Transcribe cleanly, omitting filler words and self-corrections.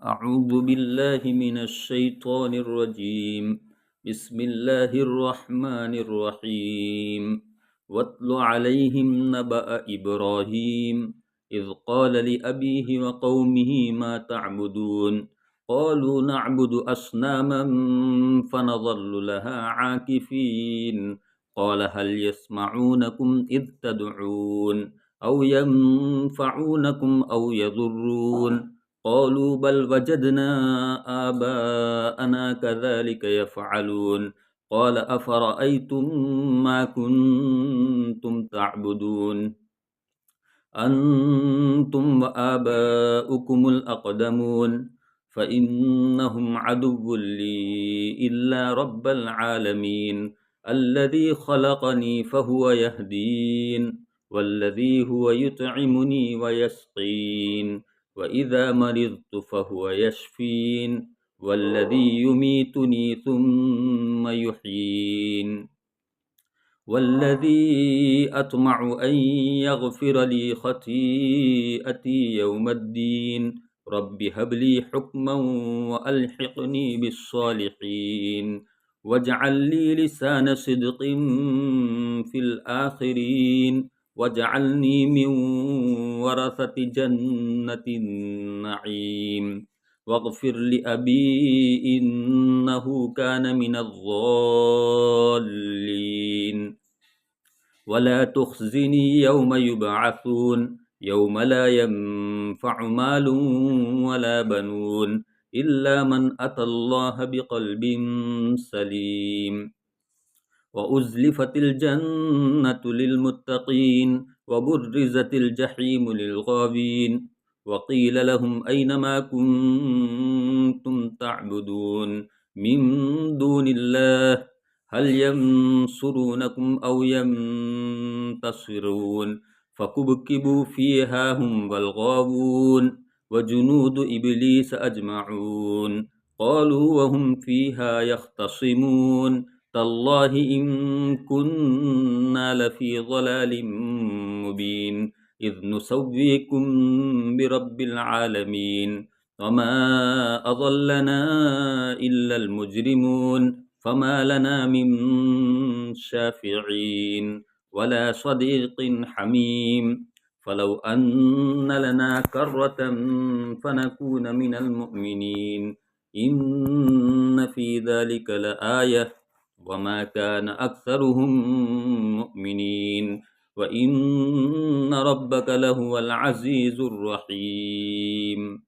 أعوذ بالله من الشيطان الرجيم. بسم الله الرحمن الرحيم. واتل عليهم نبأ إبراهيم إذ قال لأبيه وقومه ما تعبدون قالوا نعبد أصناما فنظل لها عاكفين قال هل يسمعونكم إذ تدعون أو ينفعونكم أو يضرون قالوا بل وجدنا آباءنا كذلك يفعلون قال أفرأيتم ما كنتم تعبدون أنتم وآباؤكم الأقدمون فإنهم عدو لي إلا رب العالمين الذي خلقني فهو يهدين والذي هو يطعمني ويسقين وإذا مرضت فهو يشفين والذي يميتني ثم يحيين والذي أطمع أن يغفر لي خطيئتي يوم الدين رب هب لي حكما وألحقني بالصالحين واجعل لي لسان صدق في الآخرين واجعلني من ورثة جنة النعيم واغفر لأبي إنه كان من الضالين ولا تخزني يوم يبعثون يوم لا ينفع مال ولا بنون إلا من أتى الله بقلب سليم وأزلفت الجنة للمتقين وبرزت الجحيم للغابين وقيل لهم أين ما كنتم تعبدون من دون الله هل ينصرونكم أو ينتصرون فكبكبوا فيها هم والغاوون وجنود إبليس أجمعون قالوا وهم فيها يختصمون تالله إن كنا لفي ضلال مبين إذ نسويكم برب العالمين وما أضلنا إلا المجرمون فما لنا من شافعين ولا صديق حميم فلو أن لنا كرة فنكون من المؤمنين إن في ذلك لآية وما كان أكثرهم مؤمنين وإن ربك لهو العزيز الرحيم.